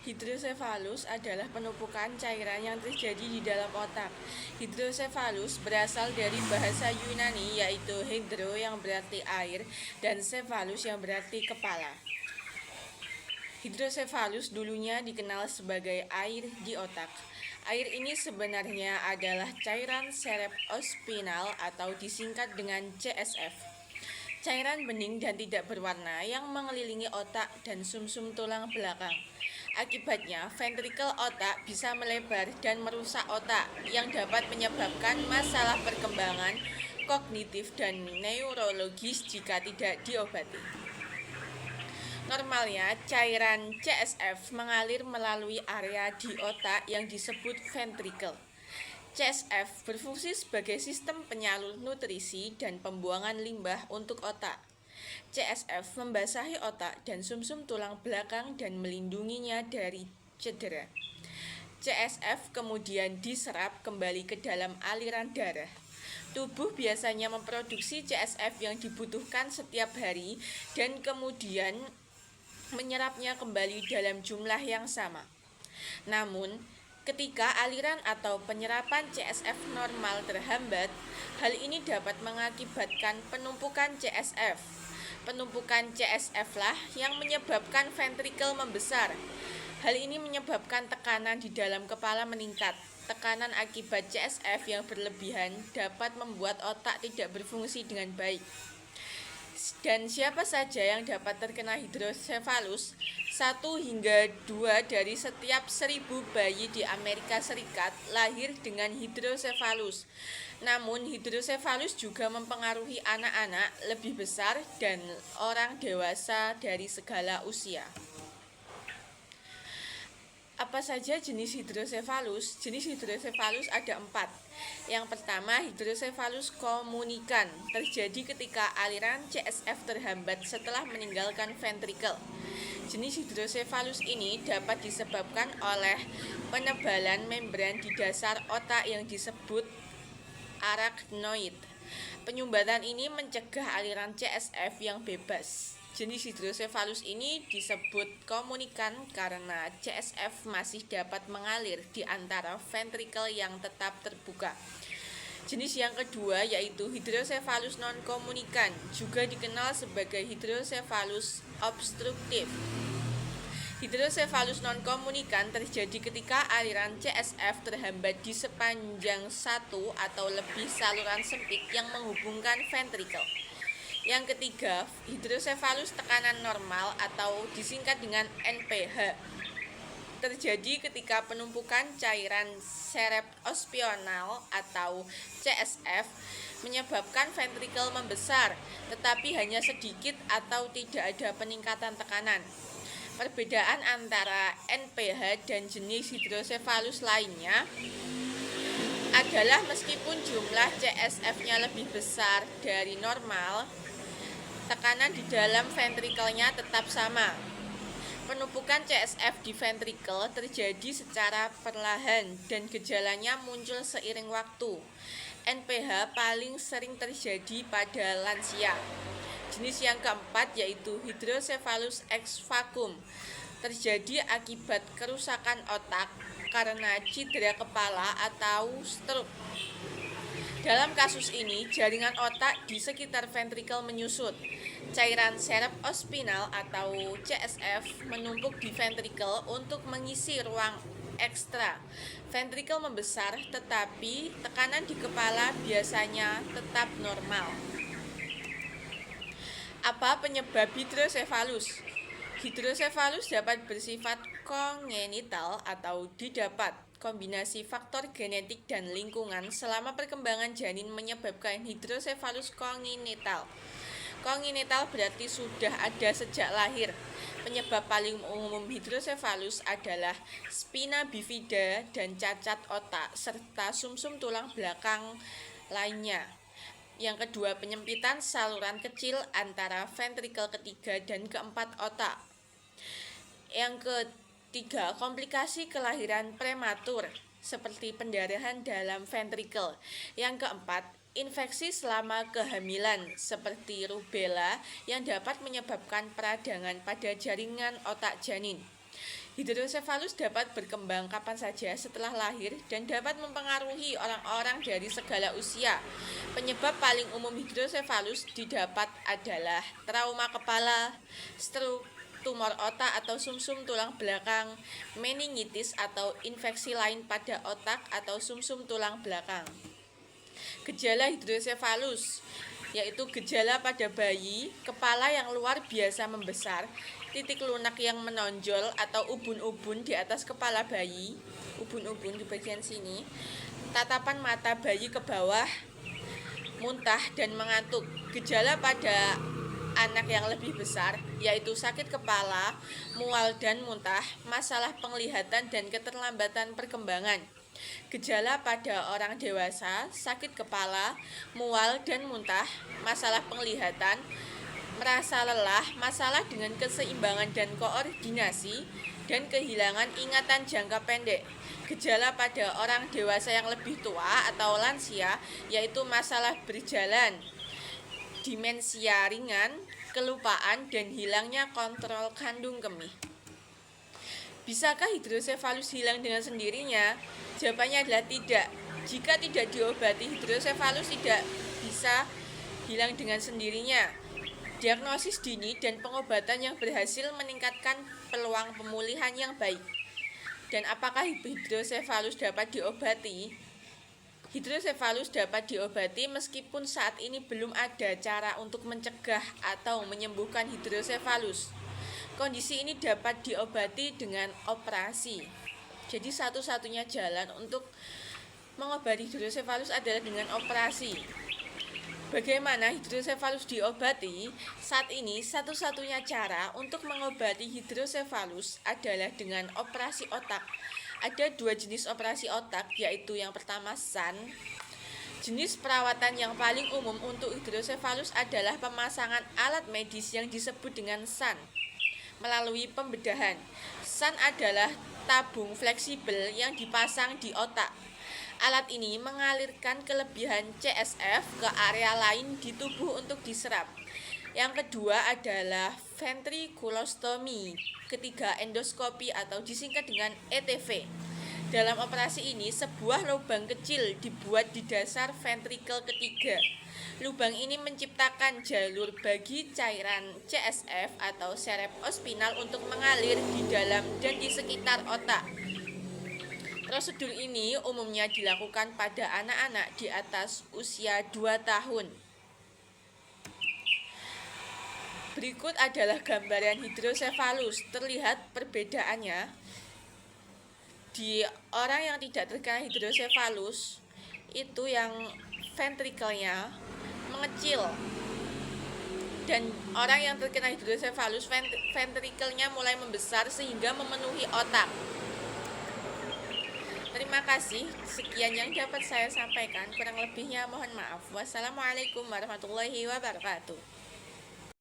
Hidrosefalus adalah penumpukan cairan yang terjadi di dalam otak. Hidrosefalus berasal dari bahasa Yunani yaitu hydro yang berarti air dan cephalus yang berarti kepala. Hidrosefalus dulunya dikenal sebagai air di otak. Air ini sebenarnya adalah cairan cerebrospinal atau disingkat dengan CSF. Cairan bening dan tidak berwarna yang mengelilingi otak dan sumsum tulang belakang. Akibatnya, ventrikel otak bisa melebar dan merusak otak yang dapat menyebabkan masalah perkembangan kognitif dan neurologis jika tidak diobati. Normalnya, cairan CSF mengalir melalui area di otak yang disebut ventrikel. CSF berfungsi sebagai sistem penyalur nutrisi dan pembuangan limbah untuk otak. CSF membasahi otak dan sumsum tulang belakang dan melindunginya dari cedera. CSF kemudian diserap kembali ke dalam aliran darah. Tubuh biasanya memproduksi CSF yang dibutuhkan setiap hari dan kemudian menyerapnya kembali dalam jumlah yang sama. Namun, ketika aliran atau penyerapan CSF normal terhambat, hal ini dapat mengakibatkan penumpukan CSF. Penumpukan CSF lah yang menyebabkan ventrikel membesar. Hal ini menyebabkan tekanan di dalam kepala meningkat. Tekanan akibat CSF yang berlebihan dapat membuat otak tidak berfungsi dengan baik. Dan siapa saja yang dapat terkena hidrosefalus? 1 hingga 2 dari setiap 1000 bayi di Amerika Serikat lahir dengan hidrosefalus. Namun hidrosefalus juga mempengaruhi anak-anak lebih besar dan orang dewasa dari segala usia. Apa saja jenis hidrosefalus? Jenis hidrosefalus ada 4. Yang pertama, hidrosefalus komunikan terjadi ketika aliran CSF terhambat setelah meninggalkan ventrikel. Jenis hidrosefalus ini dapat disebabkan oleh penebalan membran di dasar otak yang disebut arachnoid. Penyumbatan ini mencegah aliran CSF yang bebas. Jenis hidrosefalus ini disebut komunikan karena CSF masih dapat mengalir di antara ventrikel yang tetap terbuka. Jenis yang kedua yaitu hidrosefalus non-komunikan, juga dikenal sebagai hidrosefalus obstruktif. Hidrosefalus non-komunikan terjadi ketika aliran CSF terhambat di sepanjang satu atau lebih saluran sempit yang menghubungkan ventrikel. Yang ketiga, hidrosefalus tekanan normal atau disingkat dengan NPH terjadi ketika penumpukan cairan cerebrospinal atau CSF menyebabkan ventrikel membesar, tetapi hanya sedikit atau tidak ada peningkatan tekanan. Perbedaan antara NPH dan jenis hidrosefalus lainnya adalah meskipun jumlah CSF-nya lebih besar dari normal, tekanan di dalam ventrikelnya tetap sama. Penumpukan CSF di ventrikel terjadi secara perlahan dan gejalanya muncul seiring waktu. NPH paling sering terjadi pada lansia. Jenis yang keempat yaitu hidrosefalus ex vacuum terjadi akibat kerusakan otak karena cedera kepala atau stroke. Dalam kasus ini, jaringan otak di sekitar ventrikel menyusut. Cairan cerebrospinal atau CSF menumpuk di ventrikel untuk mengisi ruang ekstra. Ventrikel membesar, tetapi tekanan di kepala biasanya tetap normal. Apa penyebab hidrosefalus? Hidrosefalus dapat bersifat kongenital atau didapat kombinasi faktor genetik dan lingkungan selama perkembangan janin menyebabkan hidrosefalus kongenital. Kongenital berarti sudah ada sejak lahir. Penyebab paling umum hidrosefalus adalah spina bifida dan cacat otak serta sumsum tulang belakang lainnya. Yang kedua, penyempitan saluran kecil antara ventrikel ketiga dan keempat otak. Yang ketiga, komplikasi kelahiran prematur seperti pendarahan dalam ventrikel. Yang keempat, infeksi selama kehamilan seperti rubella yang dapat menyebabkan peradangan pada jaringan otak janin. Hidrosefalus dapat berkembang kapan saja setelah lahir dan dapat mempengaruhi orang-orang dari segala usia. Penyebab paling umum hidrosefalus didapat adalah trauma kepala, stroke, tumor otak atau sumsum tulang belakang, meningitis atau infeksi lain pada otak atau sumsum tulang belakang. Gejala hidrosefalus yaitu gejala pada bayi, kepala yang luar biasa membesar, titik lunak yang menonjol atau ubun-ubun di atas kepala bayi, ubun-ubun di bagian sini, tatapan mata bayi ke bawah, muntah dan mengantuk. Gejala pada anak yang lebih besar yaitu sakit kepala, mual dan muntah, masalah penglihatan dan keterlambatan perkembangan. Gejala pada orang dewasa, sakit kepala, mual dan muntah, masalah penglihatan, merasa lelah, masalah dengan keseimbangan dan koordinasi, dan kehilangan ingatan jangka pendek. Gejala pada orang dewasa yang lebih tua atau lansia yaitu masalah berjalan, demensia ringan, kelupaan, dan hilangnya kontrol kandung kemih. Bisakah hidrosefalus hilang dengan sendirinya? Jawabannya adalah tidak. Jika tidak diobati, hidrosefalus tidak bisa hilang dengan sendirinya. Diagnosis dini dan pengobatan yang berhasil meningkatkan peluang pemulihan yang baik. Dan apakah hidrosefalus dapat diobati? Hidrosefalus dapat diobati meskipun saat ini belum ada cara untuk mencegah atau menyembuhkan hidrosefalus. Kondisi ini dapat diobati dengan operasi. Jadi satu-satunya jalan untuk mengobati hidrosefalus adalah dengan operasi. Bagaimana hidrosefalus diobati? Saat ini satu-satunya cara untuk mengobati hidrosefalus adalah dengan operasi otak. Ada 2 jenis operasi otak, yaitu yang pertama SAN. Jenis perawatan yang paling umum untuk hidrosefalus adalah pemasangan alat medis yang disebut dengan SAN melalui pembedahan. SAN adalah tabung fleksibel yang dipasang di otak. Alat ini mengalirkan kelebihan CSF ke area lain di tubuh untuk diserap. Yang kedua adalah ventriculostomy, ketiga endoskopi atau disingkat dengan ETV. Dalam operasi ini, sebuah lubang kecil dibuat di dasar ventrikel ketiga. Lubang ini menciptakan jalur bagi cairan CSF atau cerebrospinal untuk mengalir di dalam dan di sekitar otak. Prosedur ini umumnya dilakukan pada anak-anak di atas usia 2 tahun. Berikut adalah gambaran hidrosefalus. Terlihat perbedaannya. Di orang yang tidak terkena hidrosefalus, itu yang ventrikelnya mengecil. Dan orang yang terkena hidrosefalus, ventrikelnya mulai membesar sehingga memenuhi otak. Terima kasih, sekian yang dapat saya sampaikan. Kurang lebihnya mohon maaf. Wassalamualaikum warahmatullahi wabarakatuh.